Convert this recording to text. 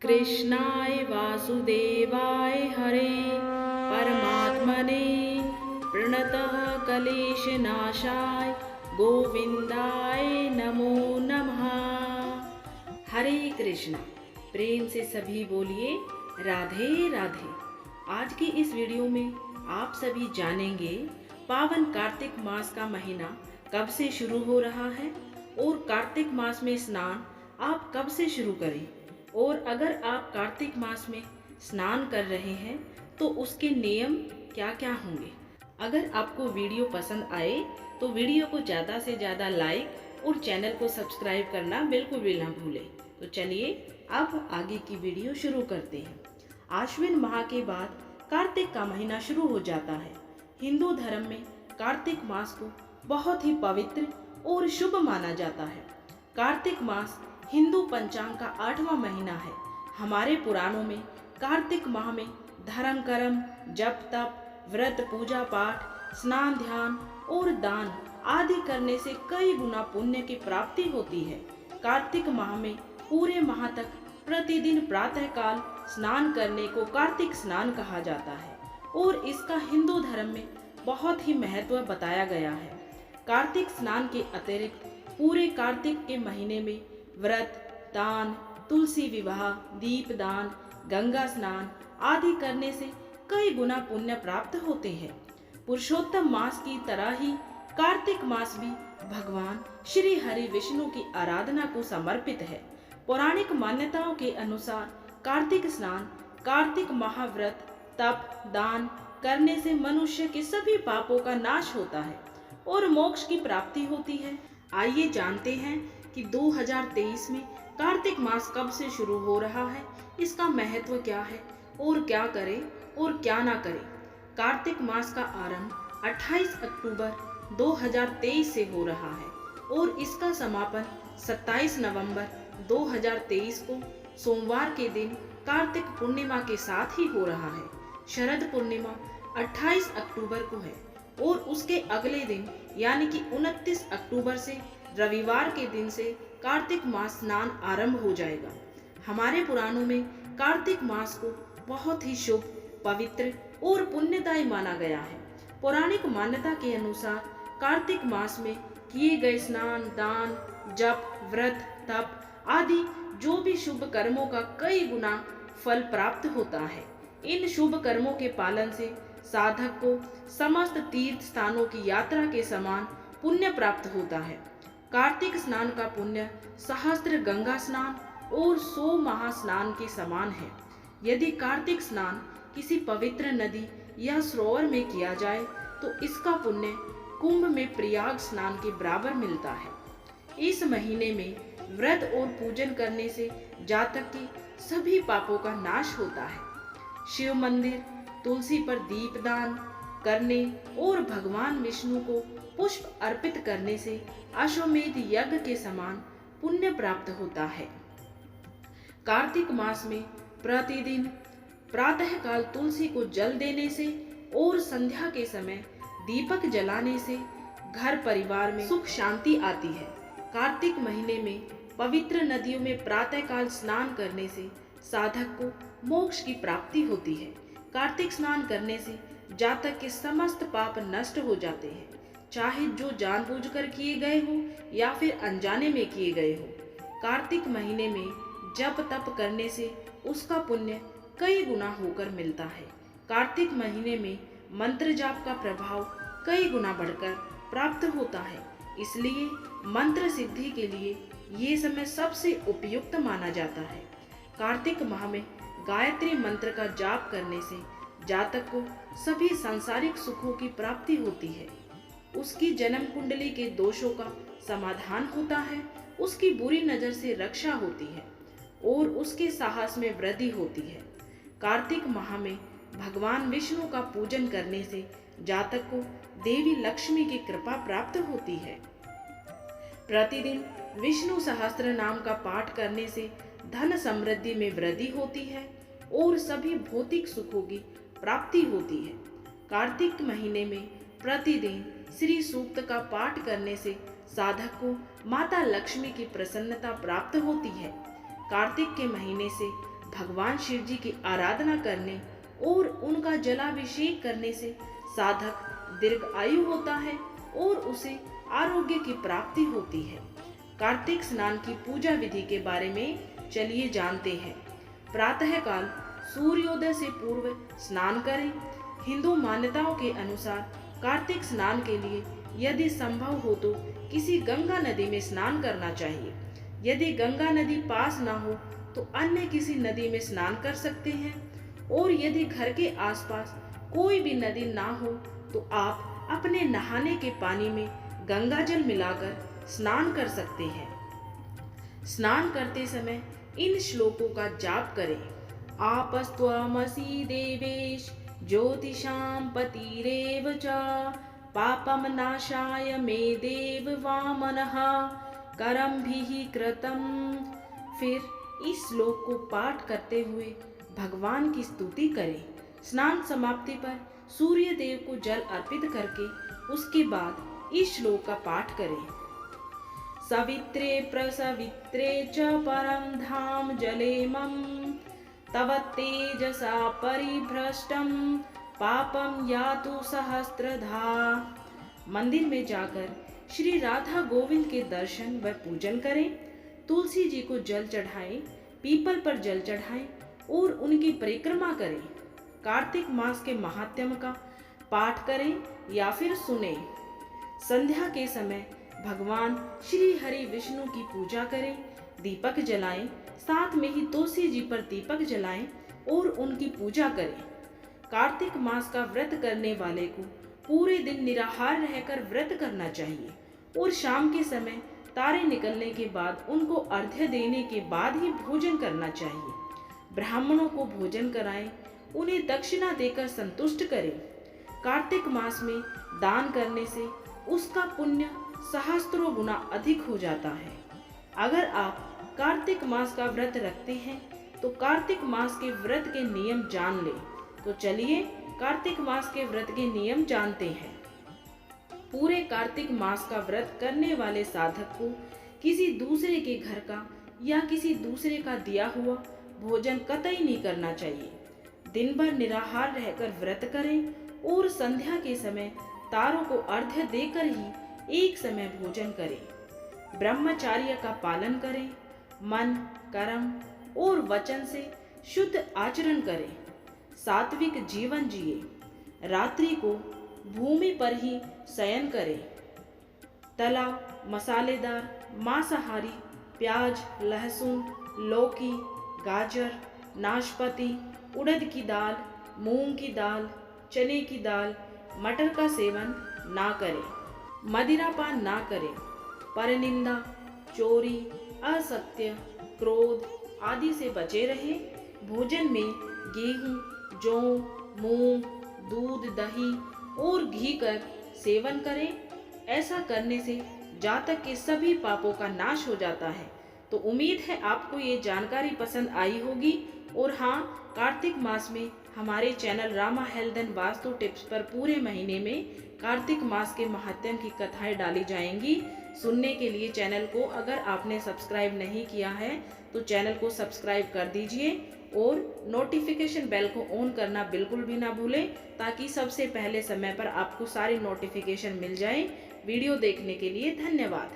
कृष्णाय वासुदेवाय हरे परमात्मने प्रणतः क्लेशनाशाय गोविंदाय नमो नमः। हरे कृष्णा। प्रेम से सभी बोलिए राधे राधे। आज की इस वीडियो में आप सभी जानेंगे पावन कार्तिक मास का महीना कब से शुरू हो रहा है और कार्तिक मास में स्नान आप कब से शुरू करें, और अगर आप कार्तिक मास में स्नान कर रहे हैं तो उसके नियम क्या क्या होंगे। अगर आपको वीडियो पसंद आए तो वीडियो को ज़्यादा से ज़्यादा लाइक और चैनल को सब्सक्राइब करना बिल्कुल भी ना भूलें। तो चलिए अब आगे की वीडियो शुरू करते हैं। आश्विन माह के बाद कार्तिक का महीना शुरू हो जाता है। हिंदू धर्म में कार्तिक मास को बहुत ही पवित्र और शुभ माना जाता है। कार्तिक मास हिंदू पंचांग का 8वां महीना है। हमारे पुराणों में कार्तिक माह में धर्म कर्म, जप तप, व्रत, पूजा पाठ, स्नान, ध्यान और दान आदि करने से कई गुना पुण्य की प्राप्ति होती है। कार्तिक माह में पूरे माह तक प्रतिदिन प्रातः काल स्नान करने को कार्तिक स्नान कहा जाता है और इसका हिंदू धर्म में बहुत ही महत्व बताया गया है। कार्तिक स्नान के अतिरिक्त पूरे कार्तिक के महीने में व्रत, दान, तुलसी विवाह, दीपदान, गंगा स्नान आदि करने से कई गुना पुण्य प्राप्त होते हैं। पुरुषोत्तम मास की तरह ही कार्तिक मास भी भगवान श्री हरि विष्णु की आराधना को समर्पित है। पौराणिक मान्यताओं के अनुसार कार्तिक स्नान, कार्तिक महाव्रत, तप, दान करने से मनुष्य के सभी पापों का नाश होता है और मोक्ष की प्राप्ति होती है। आइए जानते हैं कि 2023 में कार्तिक मास कब से शुरू हो रहा है, इसका महत्व क्या है और क्या करें और क्या ना करें। कार्तिक मास का आरंभ 28 अक्टूबर 2023 से हो रहा है और इसका समापन 27 नवंबर 2023 को सोमवार के दिन कार्तिक पूर्णिमा के साथ ही हो रहा है। शरद पूर्णिमा 28 अक्टूबर को है और उसके अगले दिन यानी कि 29 अक्टूबर से रविवार के दिन से कार्तिक मास स्नान आरंभ हो जाएगा। हमारे पुराणों में कार्तिक मास को बहुत ही शुभ, पवित्र और पुण्यदायी माना गया है। पौराणिक मान्यता के अनुसार कार्तिक मास में किए गए स्नान, दान, जप, व्रत, तप आदि जो भी शुभ कर्मों का कई गुना फल प्राप्त होता है। इन शुभ कर्मों के पालन से साधक को समस्त तीर्थ स्थानों की यात्रा के समान पुण्य प्राप्त होता है। कार्तिक स्नान का पुण्य सहस्त्र गंगा स्नान और 100 महास्नान के समान है। यदि कार्तिक स्नान किसी पवित्र नदी या सरोवर में किया जाए तो इसका पुण्य कुंभ में प्रयाग स्नान के बराबर मिलता है। इस महीने में व्रत और पूजन करने से जातक के सभी पापों का नाश होता है। शिव मंदिर, तुलसी पर दीपदान करने और भगवान विष्णु को पुष्प अर्पित करने से अश्वमेध यज्ञ के समान पुण्य प्राप्त होता है। कार्तिक मास में प्रतिदिन प्रातः काल तुलसी को जल देने से और संध्या के समय दीपक जलाने से घर परिवार में सुख शांति आती है। कार्तिक महीने में पवित्र नदियों में प्रातः काल स्नान करने से साधक को मोक्ष की प्राप्ति होती है। कार्तिक स्नान करने से जातक के समस्त पाप नष्ट हो जाते हैं, चाहे जो जानबूझकर किए गए हो या फिर अनजाने में किए गए हो। कार्तिक महीने में जप तप करने से उसका पुण्य कई गुना होकर मिलता है। कार्तिक महीने में मंत्र जाप का प्रभाव कई गुना बढ़कर प्राप्त होता है, इसलिए मंत्र सिद्धि के लिए ये समय सबसे उपयुक्त माना जाता है। कार्तिक माह में गायत्री मंत्र का जाप करने से जातक को सभी सांसारिक सुखों की प्राप्ति होती है। उसकी जन्म कुंडली के दोषों का समाधान होता है, उसकी बुरी नजर से रक्षा होती है और उसके साहस में वृद्धि होती है। कार्तिक माह में भगवान विष्णु का पूजन करने से जातक को देवी लक्ष्मी की कृपा प्राप्त होती है। प्रतिदिन विष्णु सहस्त्र नाम का पाठ करने से धन समृद्धि में वृद्धि होती है और सभी भौतिक सुखों की प्राप्ति होती है। कार्तिक महीने में प्रतिदिन श्री सूक्त का पाठ करने से साधक को माता लक्ष्मी की प्रसन्नता प्राप्त होती है। कार्तिक के महीने से भगवान शिव जी की आराधना करने और उनका जलाभिषेक करने से साधक दीर्घ आयु होता है और उसे आरोग्य की प्राप्ति होती है। कार्तिक स्नान की पूजा विधि के बारे में चलिए जानते हैं। प्रातःकाल सूर्योदय से पूर्व स्नान करें। हिंदू मान्यताओं के अनुसार कार्तिक स्नान के लिए यदि संभव हो तो किसी गंगा नदी में स्नान करना चाहिए। यदि गंगा नदी पास ना हो तो अन्य किसी नदी में स्नान कर सकते हैं, और यदि घर के आसपास कोई भी नदी ना हो तो आप अपने नहाने के पानी में गंगा जल मिलाकर स्नान कर सकते हैं। स्नान करते समय इन श्लोकों का जाप करें। आपस्त्वमसि देवेश ज्योतिषां पतिरेव च पापम नाशाय मे देव वामनः करमभिः कृतं। फिर इस श्लोक को पाठ करते हुए भगवान की स्तुति करें। स्नान समाप्ति पर सूर्य देव को जल अर्पित करके उसके बाद इस श्लोक का पाठ करें। सवित्रे प्रसवित्रे च परम धाम जलेमं तव तेजसा परिभ्रष्टं पापम यातु सहस्त्रधा। मंदिर में जाकर श्री राधा गोविंद के दर्शन व पूजन करें। तुलसी जी को जल चढ़ाएं, पीपल पर जल चढ़ाएं और उनकी परिक्रमा करें। कार्तिक मास के महात्म्य का पाठ करें या फिर सुने। संध्या के समय भगवान श्री हरि विष्णु की पूजा करें, दीपक जलाएं, साथ में ही तुलसी जी पर दीपक जलाएं और उनकी पूजा करें। कार्तिक मास का व्रत करने वाले को पूरे दिन निराहार रहकर व्रत करना चाहिए और शाम के समय तारे निकलने के बाद उनको अर्घ्य देने के बाद ही भोजन करना चाहिए। ब्राह्मणों को भोजन कराएं, उन्हें दक्षिणा देकर संतुष्ट करें। कार्तिक मास में दान करने से उसका पुण्य सहस्त्रों गुना अधिक हो जाता है। अगर आप कार्तिक मास का व्रत रखते हैं तो कार्तिक मास के व्रत के नियम जान लें। तो चलिए कार्तिक मास के व्रत के नियम जानते हैं। पूरे कार्तिक मास का व्रत करने वाले साधक को किसी दूसरे के घर का या किसी दूसरे का दिया हुआ भोजन कतई नहीं करना चाहिए। दिन भर निराहार रहकर व्रत करें और संध्या के समय तारों को अर्घ्य देकर ही एक समय भोजन करें। ब्रह्मचर्य का पालन करें। मन, कर्म और वचन से शुद्ध आचरण करें। सात्विक जीवन जिए। रात्रि को भूमि पर ही शयन करें। तला, मसालेदार, मांसाहारी, प्याज, लहसुन, लौकी, गाजर, नाशपाती, उड़द की दाल, मूंग की दाल, चने की दाल, मटर का सेवन ना करें। मदिरापान ना करें। परनिंदा, चोरी, असत्य, क्रोध आदि से बचे रहे। भोजन में गेहूं, जौ, मूंग, दूध, दही और घी कर सेवन करें। ऐसा करने से जातक के सभी पापों का नाश हो जाता है। तो उम्मीद है आपको ये जानकारी पसंद आई होगी। और हाँ, कार्तिक मास में हमारे channel Rama health and vastu tips पर पूरे महीने में कार्तिक मास के महात्म्य की कथाएं डाली जाएंगी। सुनने के लिए चैनल को अगर आपने सब्सक्राइब नहीं किया है तो चैनल को सब्सक्राइब कर दीजिए और नोटिफिकेशन बेल को ऑन करना बिल्कुल भी ना भूलें, ताकि सबसे पहले समय पर आपको सारी नोटिफिकेशन मिल जाए। वीडियो देखने के लिए धन्यवाद।